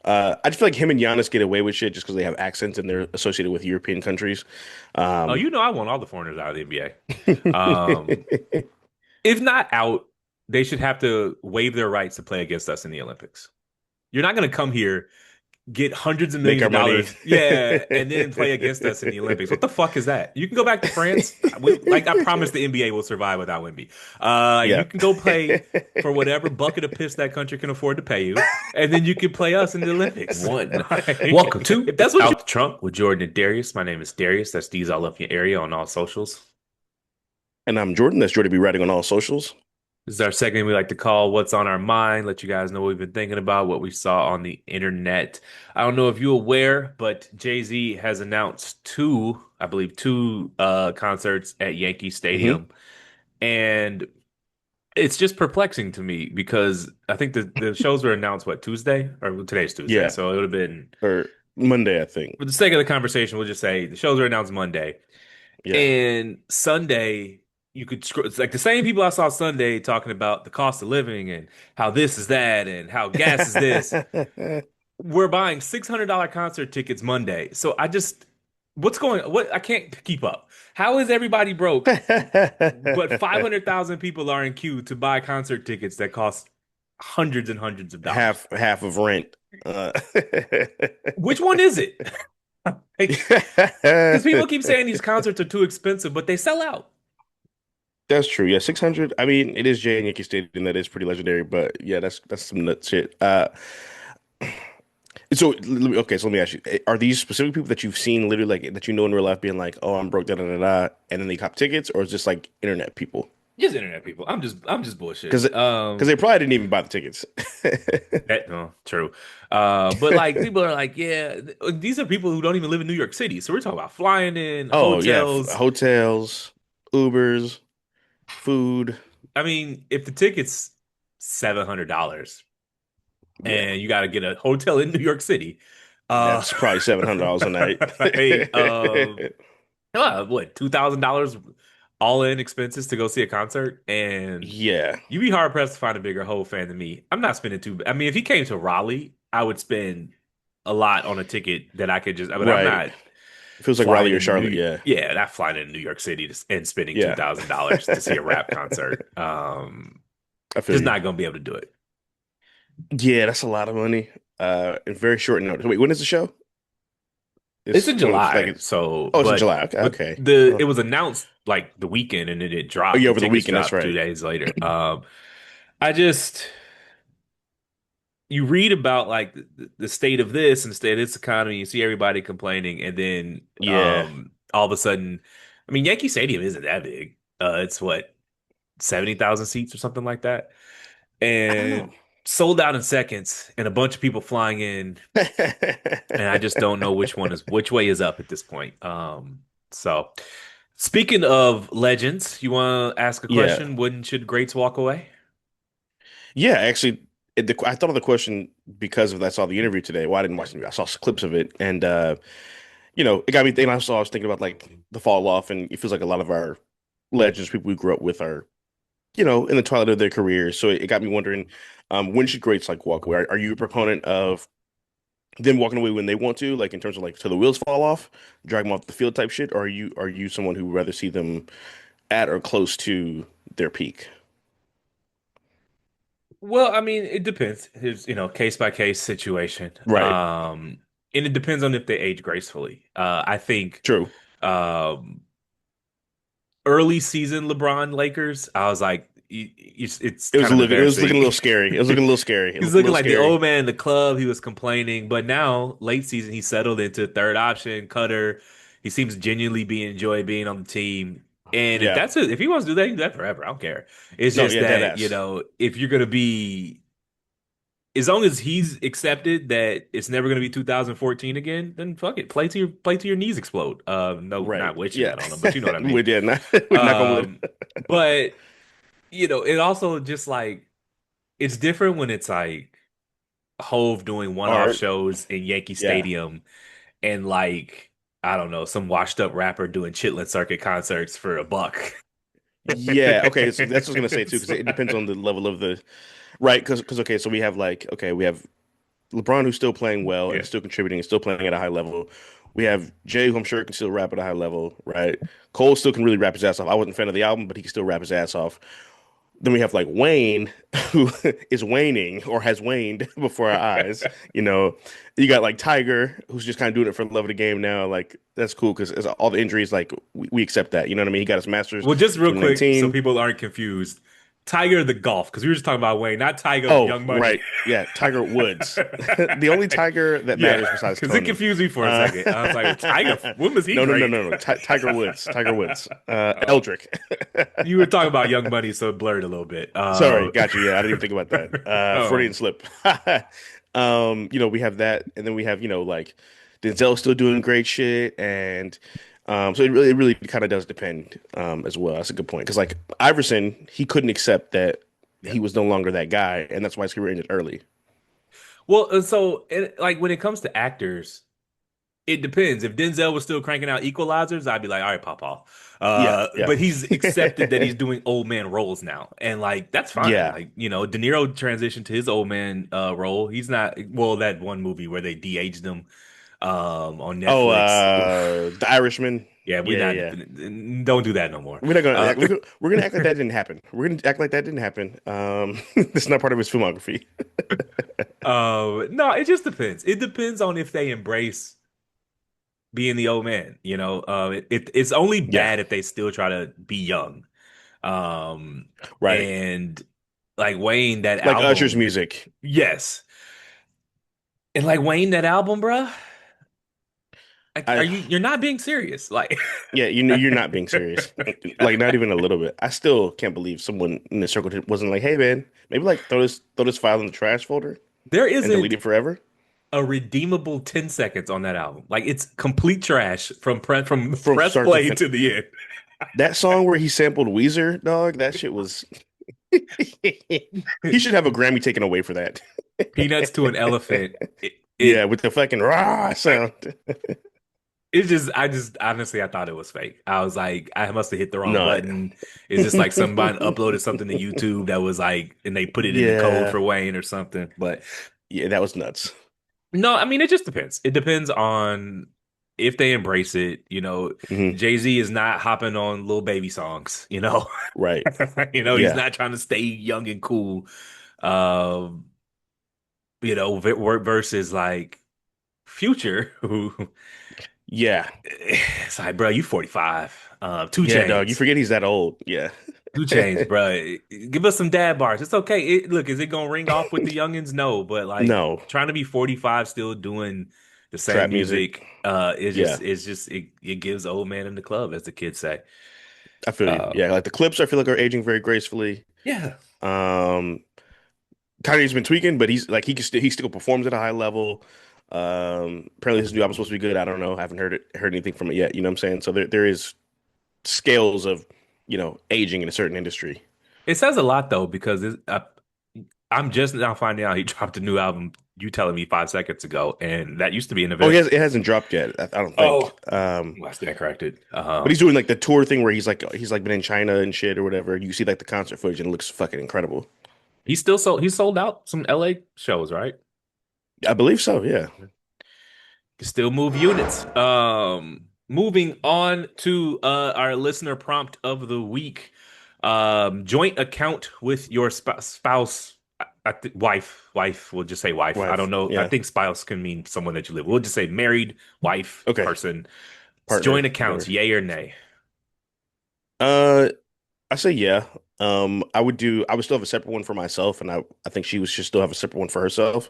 I just feel like him and Giannis get away with shit just because they have accents and they're associated with European countries. Oh, Um, I want all the foreigners out of the NBA. If not out, they should have to waive their rights to play against us in the Olympics. You're not going to come here, get hundreds of make millions our of money. dollars, yeah, and then play against us in the Olympics. What the fuck is that? You can go back to France. Like I promise, the NBA will survive without Wemby. Yeah. You can go play for whatever bucket of piss that country can afford to pay you, and then you can play us in the Olympics. One. Welcome Like, to if that's what you Out the Trunk with Jordan and Darius. My name is Darius. That's D's all up your area on all socials. And I'm Jordan. That's Jordan be writing on all socials. This is our segment we like to call What's on Our Mind, let you guys know what we've been thinking about, what we saw on the internet. I don't know if you're aware, but Jay-Z has announced I believe two concerts at Yankee Hmm. Stadium. And it's just perplexing to me because I think the shows were announced, what, Tuesday? Or well, today's Tuesday, Yeah. so it would have been, Or Monday, I think. for the sake of the conversation, we'll just say the shows were announced Monday. Yeah. And Sunday, you could scroll. It's like the same people I saw Sunday talking about the cost of living and how this is that and how gas is this. We're buying $600 concert tickets Monday. So what, I can't keep up. How is everybody broke, but 500,000 people are in queue to buy concert tickets that cost hundreds and hundreds of dollars? half of rent. Which one is it? Like, because people keep saying these concerts are too expensive, but they sell out. That's true. Yeah, 600. I mean, it is Jay and Yankee Stadium. That is pretty legendary. But yeah, that's some nut shit. Okay, so let me ask you: are these specific people that you've seen literally like that you know in real life being like, "Oh, I'm broke," da da da da, and then they cop tickets, or is this like internet people? Just internet people. I'm just Because bullshitting. they probably didn't even buy the tickets. That, no, true. But like people are like, yeah, these are people who don't even live in New York City. So we're talking about flying in, Oh yeah, hotels. hotels, Ubers, food. I mean, if the ticket's $700 Yeah, and you got to get a hotel in New York City, uh, that's probably $700 a night. hey, what, $2,000 all in expenses to go see a concert, and Yeah, you'd be hard pressed to find a bigger Hove fan than me. I'm not spending too. I mean, if he came to Raleigh, I would spend a lot on a ticket that I could just. I mean, I'm right. not Feels like Raleigh flying or into Charlotte. New. Yeah, Yeah, not flying into New York City and spending two yeah. thousand dollars to see a rap concert. I feel Just you. not gonna be able to do it. Yeah, that's a lot of money. In very short notice. Wait, when is the show? It's It's in coming up like July, so oh, it's in July. Okay, okay. it was announced like the weekend, and then it Oh dropped. yeah, The over the tickets weekend. That's dropped two right. days later. I just you read about like the state of this and the state of this economy, you see everybody complaining, and then Yeah, all of a sudden, I mean, Yankee Stadium isn't that big. It's what, 70,000 seats or something like that, I don't know. and sold out in seconds, and a bunch of people flying in, and I just don't know which way is up at this point. So speaking of legends, you want to ask a Yeah, question? When should greats walk away? yeah. Actually, I thought of the question because of I saw the interview today. Well, I didn't watch the interview. I saw clips of it, and it got me thinking. I was thinking about like the fall off, and it feels like a lot of our legends, people we grew up with, are in the twilight of their careers. So it got me wondering, when should greats like walk away? Are you a proponent of them walking away when they want to, like in terms of like till the wheels fall off, drag them off the field type shit, or are you someone who would rather see them at or close to their peak? Well, I mean, it depends. It's, case by case situation. Right. And it depends on if they age gracefully. I think True. um, early season LeBron Lakers, I was like, it's kind of It was looking a embarrassing. little scary. It was looking a little scary. It He's looked a looking little like the scary. old man in the club. He was complaining, but now late season, he settled into third option cutter. He seems genuinely be enjoy being on the team. And Yeah. if he wants to do that, he can do that forever. I don't care. It's No, just yeah, dead that, ass. if you're gonna be, as long as he's accepted that it's never going to be 2014 again, then fuck it. Play to your knees explode. No, Right. not wishing Yeah. that on him, but you know what I mean. We did not knock on wood. Um, but it also just like it's different when it's like Hove doing one-off Art. shows in Yankee Yeah. Stadium and like I don't know, some washed up rapper doing Chitlin Circuit concerts for a buck. Yeah. Okay. So that's what I was gonna say too, because So- it depends on the level of the right. Because okay, so we have like okay, we have LeBron, who's still playing well Yeah. and still contributing and still playing at a high level. We have Jay, who I'm sure can still rap at a high level, right? Cole still can really rap his ass off. I wasn't a fan of the album, but he can still rap his ass off. Then we have like Wayne, who is waning or has waned before our eyes. You know, you got like Tiger, who's just kind of doing it for the love of the game now. Like that's cool because all the injuries, like we accept that. You know what I mean? He got his Masters Well, just real quick, so 2019. people aren't confused. Tiger the golf, because we were just talking about Wayne, not Tiger Oh, Young Money. right, yeah, Tiger Woods, the only Tiger that Yeah, matters besides because it Tony. confused me for a Uh, second. I was like, Tiger, when was he no, no, no, great? no, no. Tiger Woods, Tiger Woods, Oh, Eldrick. you were talking about Young Money, so it blurred a little bit. Sorry, got you. Yeah, I didn't even think about that. Freudian Um, slip. We have that, and then we have, like Denzel's still doing great shit, and so it really kind of does depend, as well. That's a good point because like Iverson, he couldn't accept that yeah. he was no longer that guy, and that's why his career ended early. Well, like when it comes to actors, it depends. If Denzel was still cranking out equalizers, I'd be like, all right, Papa. Yeah, yeah, But he's accepted that he's doing old man roles now. And like that's fine. yeah. Like, De Niro transitioned to his old man role. He's not well, that one movie where they de-aged him on Oh, Netflix. The Irishman. Yeah, we Yeah, not yeah. don't do that no more. We're not gonna Uh act, we're gonna act like that didn't happen. We're gonna act like that didn't happen. It's not part of his filmography. no, it just depends. It depends on if they embrace being the old man. It's only Yeah, bad if they still try to be young. Um, right. and like Wayne, that Like Usher's album, music. yes. And like Wayne, that album, bruh, like, I you're not being serious. Like, Yeah, you're not being serious. Like not even a little bit. I still can't believe someone in the circle wasn't like, "Hey man, maybe like throw this file in the trash folder there and delete isn't it forever." a redeemable 10 seconds on that album. Like, it's complete trash from From press start to play finish. to the end. That song where he sampled Weezer, dog, that shit was he should have a Grammy taken away for that. Peanuts to an elephant. Yeah, with the fucking rah sound. It's just, I just honestly, I thought it was fake. I was like, I must have hit the wrong No. button. It's just like somebody uploaded something to YouTube that was like, and they put it in the code Yeah. for Wayne or something. But Yeah, that was nuts. no, I mean, it just depends. It depends on if they embrace it. Hmm. Jay-Z is not hopping on little baby songs, you know. Right. He's Yeah. not trying to stay young and cool. Um, versus like Future, who Yeah. it's like, bro, you 45. Two Yeah, dog. You chains. forget he's that old. Yeah. 2 Chains, bro. Give us some dad bars. It's okay. Look, is it gonna ring off with the youngins? No, but like No. trying to be 45 still doing the same Trap music. music, Yeah. it gives old man in the club, as the kids say. I feel you. Uh, Yeah, like the clips I feel like are aging very gracefully. yeah. Um Kanye's been tweaking, but he still performs at a high level. Apparently his new album's supposed to be good. I don't know. I haven't heard anything from it yet. You know what I'm saying? So there is scales of, aging in a certain industry. It says a lot though, because I'm just now finding out he dropped a new album. You telling me 5 seconds ago, and that used to be an Oh, event. it hasn't dropped yet. I don't think. Oh, well, I stand corrected. But he's doing like the tour thing where he's like been in China and shit or whatever. You see like the concert footage and it looks fucking incredible. He sold out some LA shows, right? I believe so. Yeah. Can still move units. Moving on to our listener prompt of the week. Joint account with your spouse. Wife. We'll just say wife. I Wife. don't know. I Yeah. think spouse can mean someone that you live. We'll just say married wife Okay. person. Partner. Joint accounts, Whatever. yay or nay? Uh, I say yeah. I would still have a separate one for myself, and I think should still have a separate one for herself.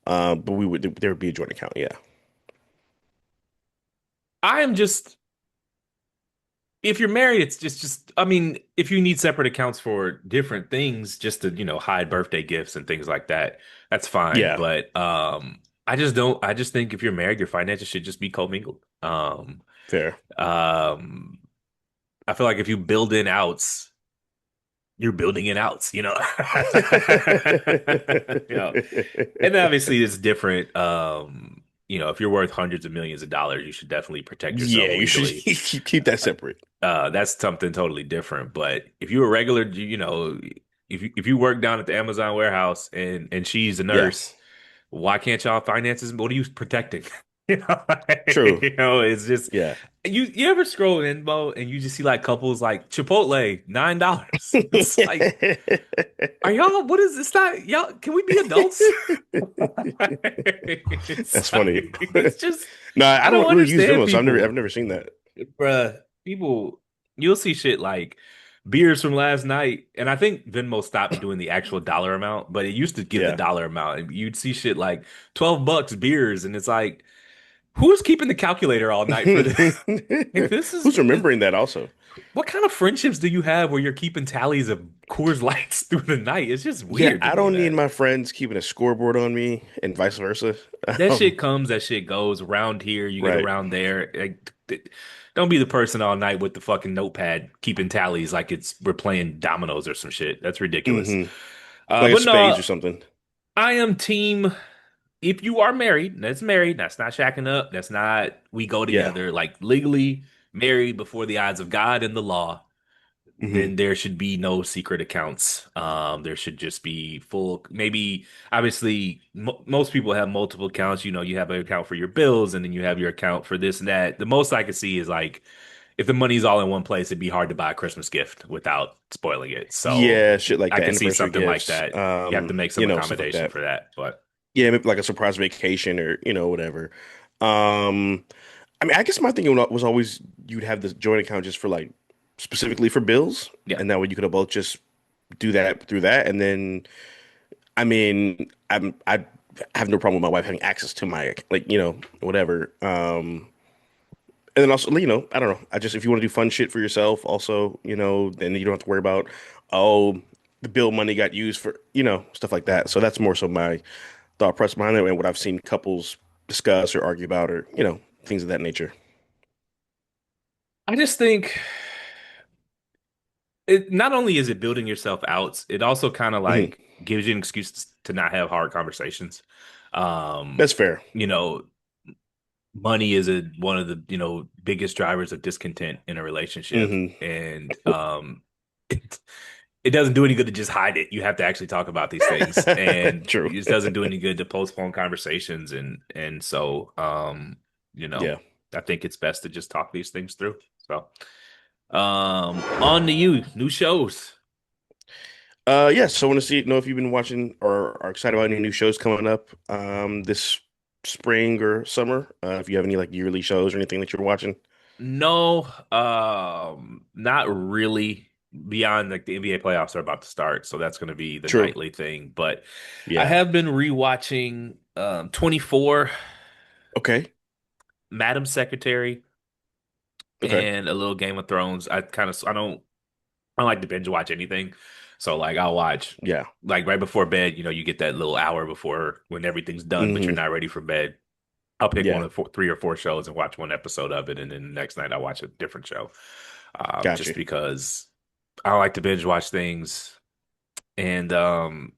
But there would be a joint account. Yeah. I am just if you're married, it's just I mean, if you need separate accounts for different things, just to, hide birthday gifts and things like that, that's fine. Yeah. But I just think if you're married, your finances should just be commingled. Fair. Um, I feel like if you build in outs, you're building in outs, You know, and obviously it's different. If you're worth hundreds of millions of dollars, you should definitely protect yourself Yeah, you should legally. keep that separate. That's something totally different. But if you're a regular, if you work down at the Amazon warehouse and she's a Yeah. nurse, Why can't y'all finances? What are you protecting? True. It's just Yeah. you ever scroll Inbo and you just see like couples like Chipotle, $9. It's like, are y'all, what is this? Not y'all, can we be adults? It's That's funny. like, it's just, No, I I don't don't really use understand Venmo, so I've people. never seen that. Bruh, people, you'll see shit like beers from last night, and I think Venmo stopped doing the actual dollar amount, but it used to give the Yeah. dollar amount, and you'd see shit like $12 beers, and it's like, who's keeping the calculator all night for this? Like, Who's remembering that also? what kind of friendships do you have where you're keeping tallies of Coors Lights through the night? It's just Yeah, weird to I me, don't need man. my friends keeping a scoreboard on me and vice versa. That Um, shit comes, that shit goes. Around here, you get right. around there. Like, don't be the person all night with the fucking notepad keeping tallies like it's we're playing dominoes or some shit. That's ridiculous. Hmm. Like a But spades no, or something. I am team. If you are married, that's married. That's not shacking up. That's not we go Yeah. together. Like legally married before the eyes of God and the law, Hmm. then there should be no secret accounts. There should just be full, maybe obviously mo most people have multiple accounts. You have an account for your bills and then you have your account for this and that. The most I could see is like if the money's all in one place, it'd be hard to buy a Christmas gift without spoiling it. So Yeah, shit like I that, could see anniversary something like gifts, that. You have to make some stuff like accommodation that. for that. But Yeah, maybe like a surprise vacation or, whatever. Um, I mean, I guess my thing was always you'd have this joint account just for like specifically for bills, yeah. and that way you could have both just do that through that, and then I mean, I have no problem with my wife having access to my like whatever. And then also I don't know. I just if you want to do fun shit for yourself, also then you don't have to worry about oh the bill money got used for stuff like that. So that's more so my thought process behind it and what I've seen couples discuss or argue about or things of that nature. I just think it not only is it building yourself out, it also kind of Hmm. like gives you an excuse to not have hard conversations. Um, That's fair. you know, money is one of the, biggest drivers of discontent in a relationship. Hmm. And it, it doesn't do any good to just hide it. You have to actually talk about these things. And True. it doesn't do any good to postpone conversations. And so you know, Yeah. I think it's best to just talk these things through. So on to you, new shows. Yeah, so I want to know if you've been watching or are excited about any new shows coming up this spring or summer. If you have any like yearly shows or anything that you're watching. No, not really. Beyond like the NBA playoffs are about to start, so that's going to be the True. nightly thing. But I Yeah. have been rewatching 24, Okay. Madam Secretary, Okay. and a little Game of Thrones. I don't like to binge watch anything. So like I'll watch Yeah. like right before bed, you get that little hour before when everything's done, but you're Hmm. not ready for bed. I'll pick one Yeah. of three or four shows and watch one episode of it, and then the next night I watch a different show. Got Just you. because I like to binge watch things, and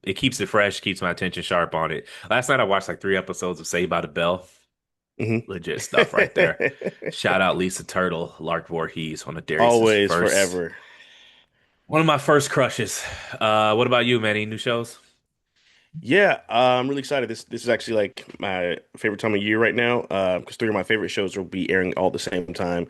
it keeps it fresh, keeps my attention sharp on it. Last night I watched like 3 episodes of Saved by the Bell. Hmm. Legit stuff right there. Shout out Lisa Turtle, Lark Voorhees, one of Darius's Always, first, forever. one of my first crushes. What about you, man? Any new shows? Yeah, I'm really excited. This is actually like my favorite time of year right now. Because three of my favorite shows will be airing all at the same time.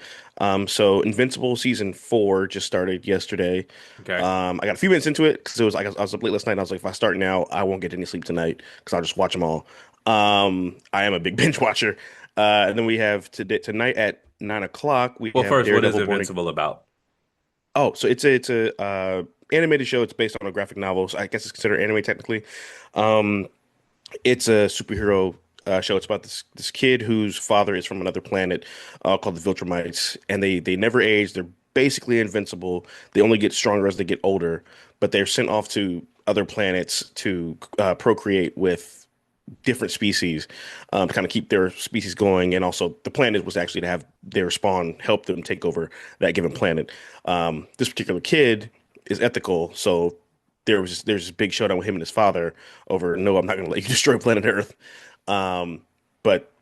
So Invincible season 4 just started yesterday. Okay. I got a few minutes into it because it was like I was up late last night. And I was like, if I start now, I won't get any sleep tonight because I'll just watch them all. I am a big binge watcher. And then we have tonight at 9 o'clock. We Well, have first, what is Daredevil Born. Invincible about? Oh, so it's a animated show. It's based on a graphic novel. So I guess it's considered anime technically. Um, it's a superhero show. It's about this kid whose father is from another planet called the Viltrumites, and they never age. They're basically invincible. They only get stronger as they get older, but they're sent off to other planets to procreate with different species to kind of keep their species going. And also, the plan was actually to have their spawn help them take over that given planet. This particular kid is ethical, so there's this big showdown with him and his father over no, I'm not going to let you destroy planet Earth. But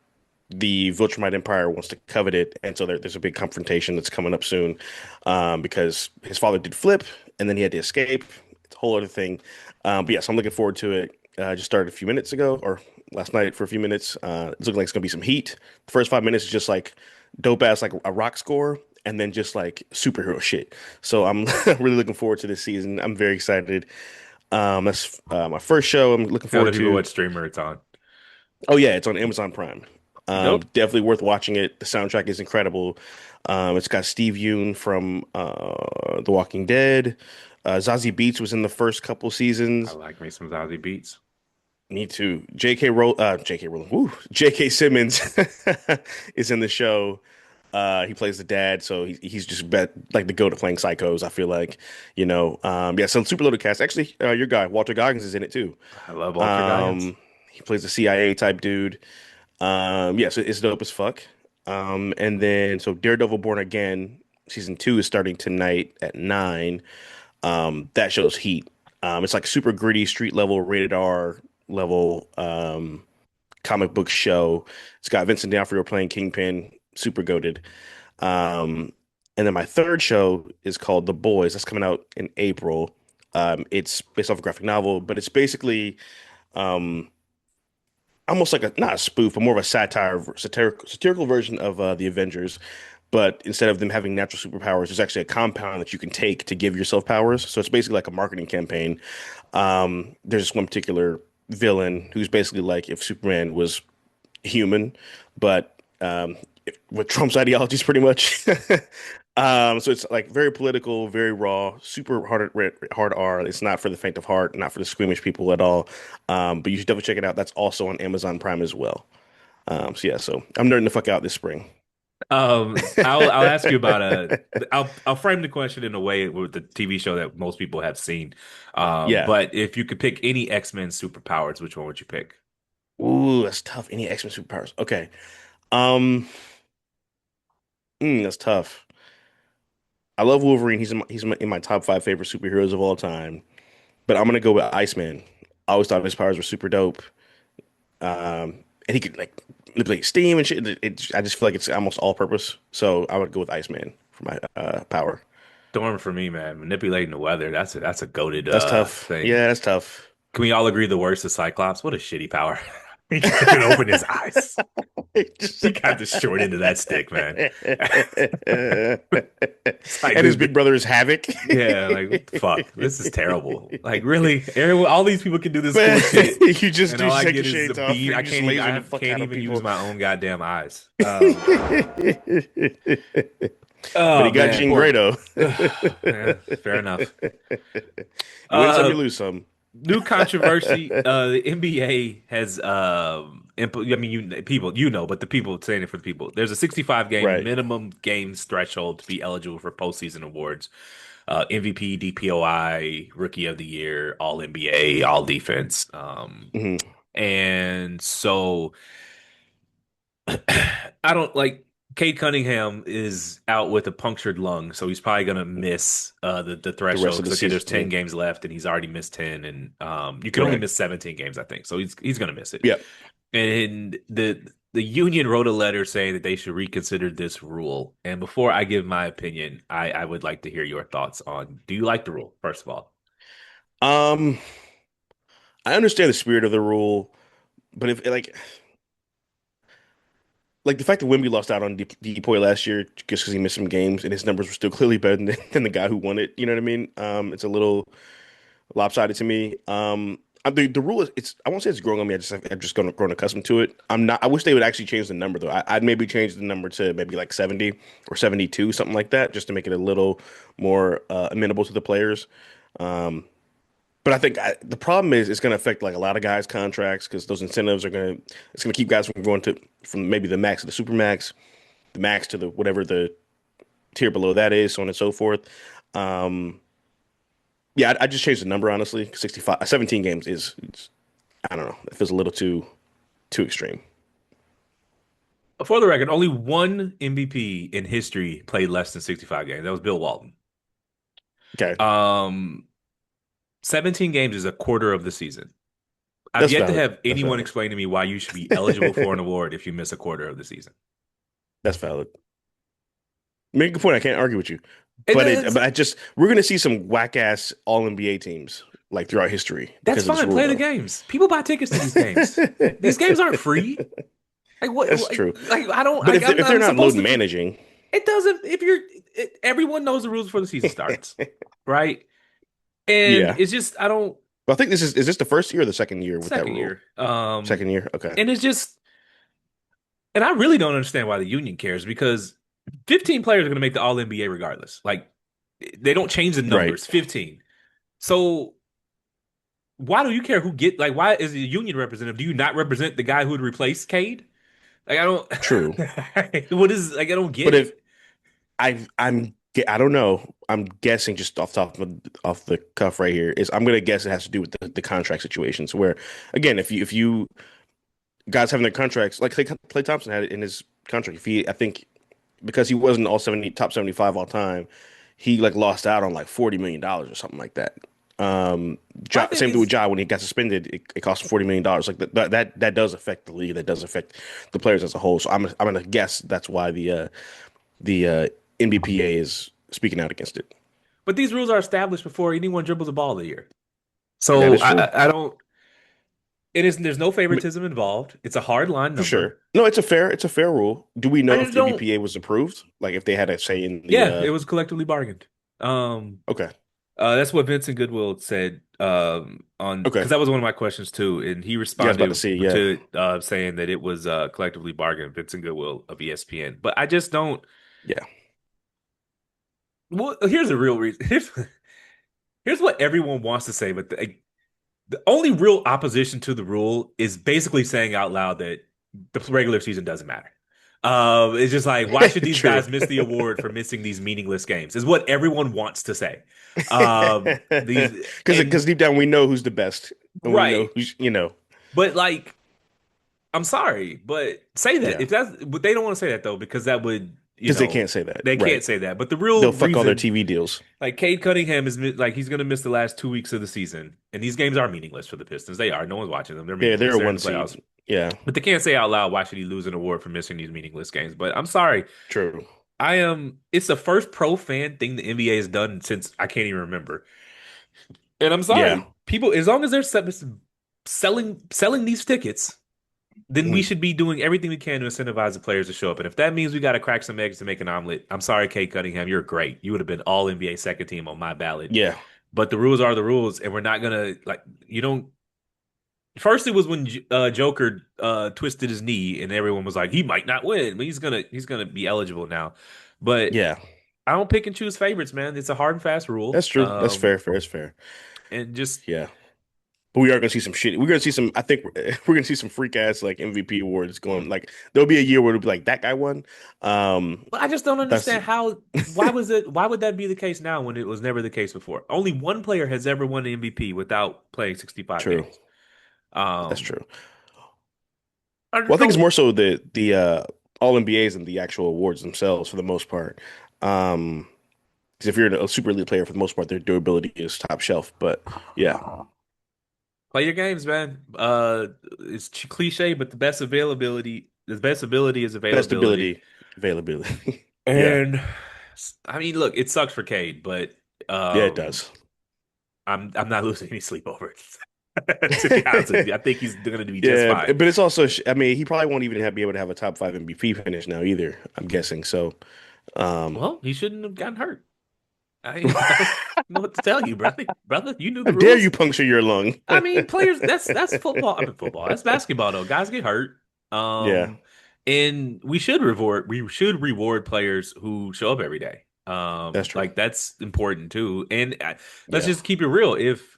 the Viltrumite Empire wants to covet it, and so there's a big confrontation that's coming up soon because his father did flip, and then he had to escape. It's a whole other thing. But yes, I'm looking forward to it. Just started a few minutes ago, or last night for a few minutes. It's looking like it's gonna be some heat. The first 5 minutes is just like dope ass like a rock score, and then just like superhero shit. So I'm really looking forward to this season. I'm very excited. That's my first show. I'm looking Tell the forward people to. what streamer it's on. Oh yeah, it's on Amazon Prime. Dope. Definitely worth watching it. The soundtrack is incredible. It's got Steve Yeun from The Walking Dead. Zazie Beetz was in the first couple I seasons. like me some Zazie Beats. Me too. J.K. Rowling, woo, J.K. Simmons is in the show. He plays the dad, so he's just like the go to playing psychos. I feel like, yeah. So super loaded cast. Actually, your guy Walter Goggins is in it too. I love Walter Goggins. Um, he plays the CIA type dude. Yeah, so it's dope as fuck. And then so Daredevil Born Again season 2 is starting tonight at 9. That shows heat. It's like super gritty, street level, rated R level comic book show. It's got Vincent D'Onofrio playing Kingpin, super goated. Um, and then my third show is called The Boys. That's coming out in April. It's based off a graphic novel, but it's basically um, almost like a not a spoof, but more of a satirical version of the Avengers. But instead of them having natural superpowers, there's actually a compound that you can take to give yourself powers. So it's basically like a marketing campaign. There's this one particular villain who's basically like if Superman was human, but with Trump's ideologies, pretty much. So it's like very political, very raw, super hard R. It's not for the faint of heart, not for the squeamish people at all. But you should definitely check it out. That's also on Amazon Prime as well. So yeah, so I'm nerding the fuck out this spring. I'll ask you about I'll frame the question in a way with the TV show that most people have seen. Yeah. But if you could pick any X-Men superpowers, which one would you pick? Ooh, that's tough. Any X-Men superpowers? Okay. Um, that's tough. I love Wolverine. In my top 5 favorite superheroes of all time. But I'm gonna go with Iceman. I always thought his powers were super dope. And he could like manipulate steam and shit. I just feel like it's almost all purpose. So I would go with Iceman for my power. Storm for me, man. Manipulating the weather. That's a goaded That's tough. thing. Yeah, that's tough. Can we all agree the worst is Cyclops? What a shitty power. He can't even open his eyes. Just- He got the short end of that stick, man. It's like And his this, big brother is Havoc. yeah, like what the fuck? This is terrible. Like really, everyone, all these people can do this Man, cool shit, you just and do all I take get your is a shades off. beam. And I you just can't even. laser I the fuck can't out of even use people. my own goddamn eyes. But Oh he got man, Jean poor. Grey Yeah, fair enough. You win some, Uh, you lose some. New controversy. The NBA has I mean, people, but the people saying it for the people. There's a 65 game Right. minimum games threshold to be eligible for postseason awards. MVP, DPOI, Rookie of the Year, All NBA, All Defense. Hmm. And so I don't like Cade Cunningham is out with a punctured lung, so he's probably gonna miss the The rest threshold of the because okay, there's season. 10 games left and he's already missed 10, and you can only Correct. miss 17 games, I think. So he's gonna miss it. Yeah. And the union wrote a letter saying that they should reconsider this rule. And before I give my opinion, I would like to hear your thoughts on do you like the rule, first of all? Um, I understand the spirit of the rule, but if like the fact that Wemby lost out on Depoy last year just because he missed some games and his numbers were still clearly better than the guy who won it. You know what I mean? It's a little lopsided to me. The rule is I won't say it's growing on me. I've just grown accustomed to it. I'm not. I wish they would actually change the number though. I'd maybe change the number to maybe like 70 or 72, something like that, just to make it a little more amenable to the players. Um, but I think the problem is it's going to affect like a lot of guys' contracts because those incentives are going to it's going to keep guys from going to from maybe the max to the super max, the max to the whatever the tier below that is, so on and so forth. Um, yeah, I just changed the number honestly. 65, 17 games is I don't know. It feels a little too extreme. For the record, only one MVP in history played less than 65 games. That was Bill Walton. Okay, Um, 17 games is a quarter of the season. I've that's yet to valid. have That's anyone valid. explain to me why you should be eligible for an award if you miss a quarter of the season. That's valid. Make a good point. I can't argue with you, And but I just we're gonna see some whack ass all NBA teams. like throughout history That's because of this fine. rule, Play the though. games. People buy tickets to these games. These games aren't free. Like what? That's true. I don't. But Like if they're I'm not supposed load to. managing, It doesn't. If you're, everyone knows the rules before the season starts, right? And yeah. it's just I don't. But I think is this the first year or the second year with that Second rule? year. Second year. Okay. And it's just, and I really don't understand why the union cares because 15 players are going to make the All NBA regardless. Like they don't change the Right. numbers. 15. So why do you care who get like why is a union representative? Do you not represent the guy who would replace Cade? Like I True. don't. What is like I don't get But if it. I don't know. I'm guessing just off the cuff right here is I'm gonna guess it has to do with the contract situations where again if you guys having their contracts like Klay Thompson had it in his contract if he I think because he wasn't all 70 top 75 all time he like lost out on like $40 million or something like that. My thing Same thing with is, Ja when he got suspended it cost him $40 million like that does affect the league that does affect the players as a whole so I'm gonna guess that's why the NBPA is speaking out against it. but these rules are established before anyone dribbles a ball a year. That So is true. I don't. It is. There's no I mean, favoritism involved. It's a hard line for number. sure. No, it's a fair rule. Do we I know if just the don't. NBPA was approved? Like if they had a say in the Yeah, it was collectively bargained. Um, okay. that's what Vincent Goodwill said. On because Okay. that was one of my questions too, and he Yeah, I was about to responded see, yeah. to saying that it was collectively bargained. Vincent Goodwill of ESPN, but I just don't. Yeah. Well, here's the real reason. Here's what everyone wants to say, but the only real opposition to the rule is basically saying out loud that the regular season doesn't matter. It's just like, why should these True. guys miss the award for missing these meaningless games? Is what everyone wants to say. These Because and deep down we know who's the best and we know right, who's you know. but like, I'm sorry, but say that Yeah. if that's, but they don't want to say that though because that would, Because they can't say that. they can't Right. say that. But the real They'll fuck all their reason, TV deals. like Cade Cunningham like he's going to miss the last 2 weeks of the season, and these games are meaningless for the Pistons. They are. No one's watching them. They're Yeah, they're meaningless. a They're in one the playoffs. seed. Yeah, But they can't say out loud why should he lose an award for missing these meaningless games. But I'm sorry, true. I am. It's the first pro fan thing the NBA has done since I can't even remember. And I'm Yeah. sorry, people. As long as they're selling these tickets, then we Mhm. should be doing everything we can to incentivize the players to show up. And if that means we got to crack some eggs to make an omelet, I'm sorry, Kate Cunningham, you're great. You would have been all NBA second team on my ballot. Yeah. But the rules are the rules, and we're not gonna like you don't. First, it was when Joker twisted his knee, and everyone was like, he might not win, but he's gonna be eligible now. But Yeah. I don't pick and choose favorites, man. It's a hard and fast rule. That's true. That's fair. Fair. That's fair. And just Yeah. But we are gonna see some shit. We're gonna see some. I think we're gonna see some freak ass like MVP awards going. Like there'll be a year where it'll be like that guy won. I just don't That's understand how. Why was it? Why would that be the case now when it was never the case before? Only one player has ever won the MVP without playing 65 true. games. That's Um, true. I Well, just I think it's don't. more so the all NBAs and the actual awards themselves for the most part. Um, because if you're a super elite player, for the most part, their durability is top shelf. But yeah, Play your games, man. It's cliche, but the best ability is best availability. ability, availability. Yeah, And I mean, look, it sucks for Cade, but yeah, it um, does. I'm not losing any sleep over it. To be honest with you, I think he's going to be just Yeah, fine. but it's also, I mean, he probably won't even be able to have a top five MVP finish now either. I'm guessing. So, um, Well, he shouldn't have gotten hurt. I don't know what to tell you, brother. Brother, you knew how the dare you rules. puncture your lung? I mean, players. That's football. I mean, football. That's basketball, though. Guys get hurt. Yeah, And we should reward players who show up every day. that's true. Like that's important too. And let's Yeah, just keep it real. If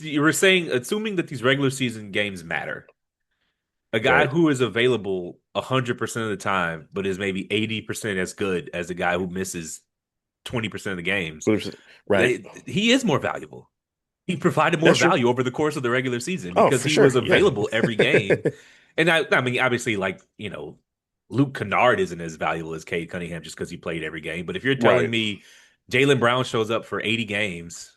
you were saying, assuming that these regular season games matter, a guy right. who is available 100% of the time, but is maybe 80% as good as the guy who misses 20% of the games, 100%. Right. he is more valuable. He provided more That's true. value over the course of the regular season Oh, because for he sure. was Yeah. available every game. And I mean, obviously, like, Luke Kennard isn't as valuable as Cade Cunningham just because he played every game. But if you're telling Right. me Jaylen Brown shows up for 80 games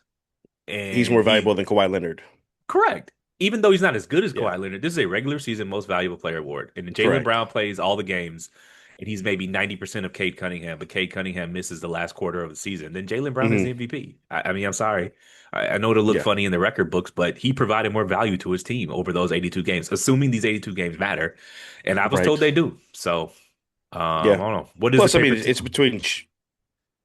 He's and more valuable than Kawhi Leonard. correct, even though he's not as good as Yeah. Kawhi Leonard, this is a regular season most valuable player award. And Jaylen Correct. Brown plays all the games and he's maybe 90% of Cade Cunningham, but Cade Cunningham misses the last quarter of the season, then Jaylen Brown is Hmm. the MVP. I mean, I'm sorry. I know it'll look Yeah. funny in the record books, but he provided more value to his team over those 82 games, assuming these 82 games matter. And I was Right. told they do. So, I Yeah. don't know. What is the Plus, I mean, paper? it's between.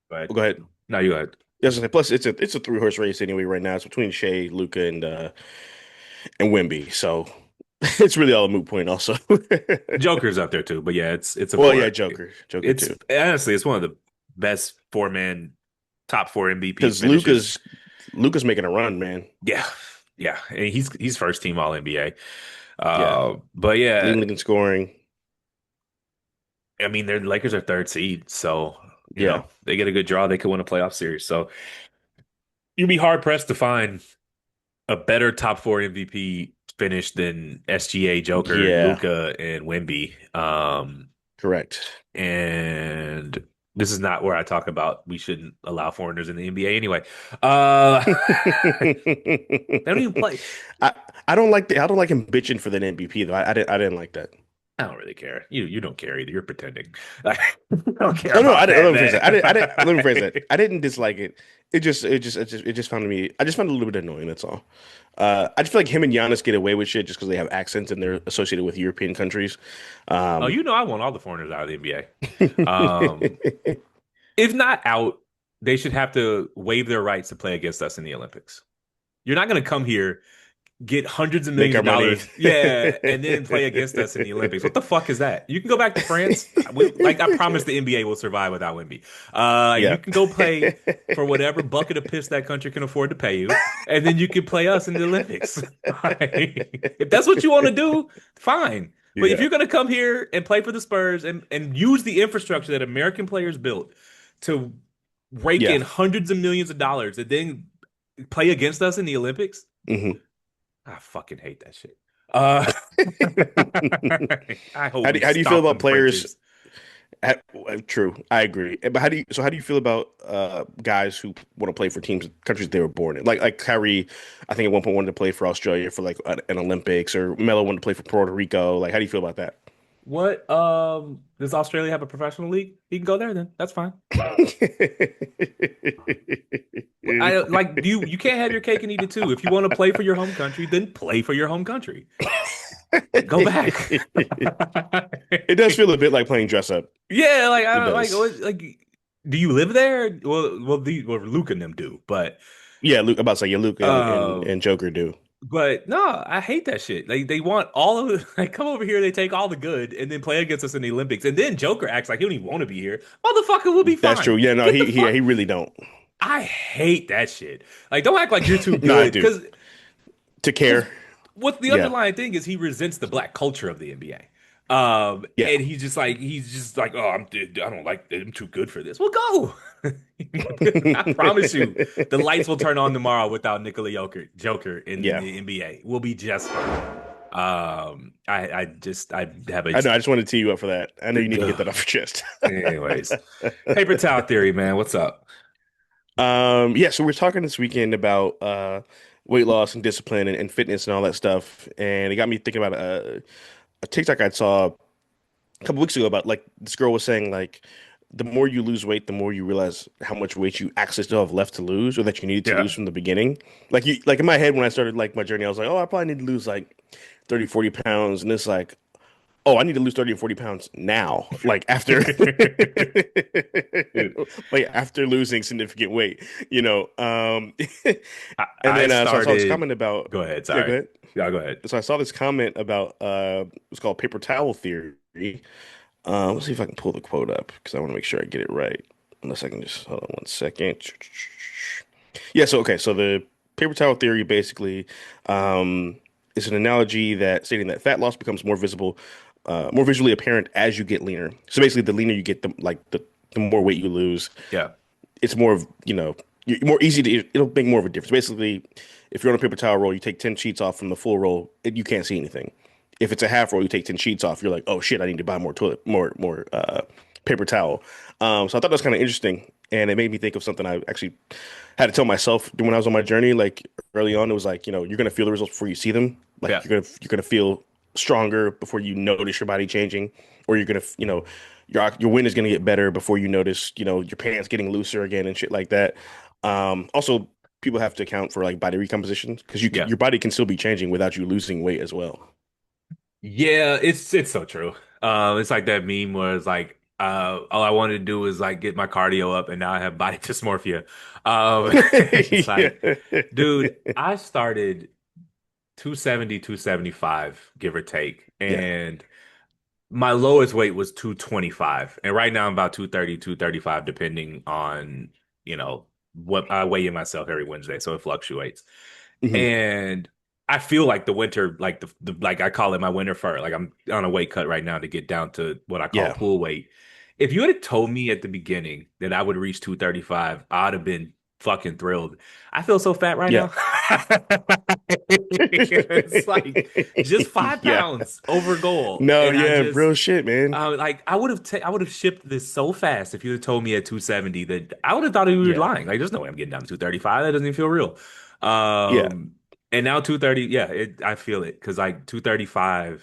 But Go ahead. no, you go ahead. Yes, plus it's a three horse race anyway right now. It's between Shea, Luca, and Wemby. So it's really all a moot point. Also. Joker's up there too, but yeah, it's a Well, yeah, four. Joker It's too. honestly, it's one of the best four man top four MVP Because finishes. Luca's making a run, man. Yeah, yeah, and he's first team All NBA. Yeah, But yeah, leading in scoring. I mean, their Lakers are third seed, so Yeah, they get a good draw. They could win a playoff series. So you'd be hard pressed to find a better top four MVP finish than SGA, Joker, yeah, Luca, and Wemby. correct. And this is not where I talk about we shouldn't allow foreigners in the NBA anyway. Uh, they don't even play. I I don't like him bitching for the MVP though. I didn't like that. I don't really care. You don't care either. You're pretending. I don't care Oh no, about let that, me phrase man. that. Let me phrase that. I didn't dislike it. It just found me. I just found it a little bit annoying. That's all. I just feel like him and Giannis get away with shit just because they have accents and they're associated with European countries. Oh, Um, I want all the foreigners out of the NBA. If not out, they should have to waive their rights to play against us in the Olympics. You're not going to come here, get hundreds of make millions our of money. dollars, yeah, and then play against us in the Olympics. What the fuck is that? You can go back to France. Like I promise, the NBA will survive without Wemby. You Yeah. can go play for whatever bucket of piss that country can afford to pay you, and then you can play us in the Olympics. If that's what you want to do, fine. But if Yeah. you're going to come here and play for the Spurs and use the infrastructure that American players built to rake Yeah. in hundreds of millions of dollars and then play against us in the Olympics, Hmm. I fucking hate that shit. Uh, I hope we How do you feel stomp about them players? Frenchies. True, I agree. But how do you feel about guys who want to play for teams countries they were born in? Like Kyrie, I think at one point wanted to play for Australia for like an Olympics, or Melo wanted to play for Puerto Rico. Like, how do you feel about that? What does Australia have a professional league? He can go there then. That's fine. I like you can't have your cake and eat it too. If you want to play for your home country, then play for your home country. Go back. It does feel a bit like playing dress up. Yeah, like I It don't does. do you live there? Well, Luke and them do, Yeah, Luke. About to say, yeah, Luke um, and Joker do. but no, I hate that shit. They want all of it. Like come over here, they take all the good, and then play against us in the Olympics, and then Joker acts like he don't even want to be here. Motherfucker will be That's true. fine. Yeah, no, Get the fuck. he really don't. I hate that shit. Like don't act like you're too No, I good, do. To because care. what the Yeah, underlying thing is he resents the black culture of the NBA. yeah. And he's just like, oh, I don't like I'm too good for this. Well, go. I promise you, the lights will turn on tomorrow without Nikola Joker in Yeah. the NBA. We'll be just fine. I have a I know. I just wanted to tee you up for that. I know you need to get ugh. that off your chest. Anyways, paper towel theory, man. What's up? Yeah, so we're talking this weekend about weight loss and discipline and fitness and all that stuff, and it got me thinking about a TikTok I saw a couple weeks ago about like this girl was saying like the more you lose weight, the more you realize how much weight you actually still have left to lose or that you needed to Yeah. lose from the beginning. Like in my head when I started like my journey, I was like, oh, I probably need to lose like 30, 40 pounds, and it's like, oh, I need to lose 30 or 40 pounds now, like after Dude, like after losing significant weight, you know. And I then so I saw this started. comment about Go ahead. yeah, go Sorry. ahead. Yeah, go ahead. So I saw this comment about it's called paper towel theory. Let's see if I can pull the quote up because I want to make sure I get it right. Unless I can just hold on one second. Yeah, so okay, so the paper towel theory basically is an analogy that stating that fat loss becomes more visible, more visually apparent as you get leaner. So basically, the leaner you get, the more weight you lose. Yeah. It's more of, you're more easy to, it'll make more of a difference. Basically, if you're on a paper towel roll, you take 10 sheets off from the full roll, you can't see anything. If it's a half roll, you take 10 sheets off, you're like, oh shit, I need to buy more paper towel. So I thought that was kind of interesting. And it made me think of something I actually had to tell myself when I was on my journey. Like early on, it was like, you're going to feel the results before you see them. Like Yeah. you're going to feel stronger before you notice your body changing, or you're gonna, your wind is gonna get better before you notice, your pants getting looser again and shit like that. Also, people have to account for like body recomposition because Yeah. your body can still be changing without you losing weight as well. Yeah, it's so true. It's like that meme where it's like, all I wanted to do was like get my cardio up, and now I have body dysmorphia. It's like, Yeah. dude, I started 270, 275, give or take, Yeah. and my lowest weight was 225, and right now I'm about 230, 235, depending on, what I weigh in myself every Wednesday, so it fluctuates. Hmm. And I feel like the winter, like the like I call it my winter fur. Like I'm on a weight cut right now to get down to what I call Yeah. pool weight. If you had told me at the beginning that I would reach 235, I'd have been fucking thrilled. I feel so fat right Yeah. now. It's like just five Yeah. pounds over goal. No, And I yeah, just real shit, man. like I would have shipped this so fast if you had told me at 270 that I would have thought you were Yeah. lying. Like there's no way I'm getting down to 235. That doesn't even feel real. Yeah. Um, and now 230, yeah, I feel it because like 235,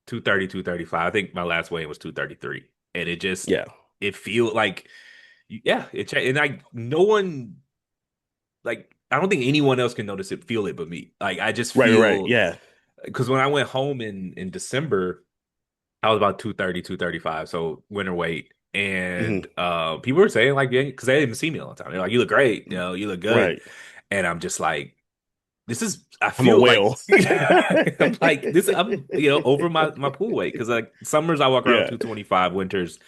230, 235. I think my last weigh was 233, and Yeah. it feel like yeah, and like no one like I don't think anyone else can notice it, feel it, but me. Like I just Right. feel Yeah. because when I went home in December. I was about 230, 235, so winter weight. Hmm. And people were saying like, yeah, because they didn't even see me all the time. They're like, you look great, you look good. Right. And I'm just like, this is I I'm a feel like whale. I'm like this I'm over my pool weight because like summers I walk around Yeah. 225, winters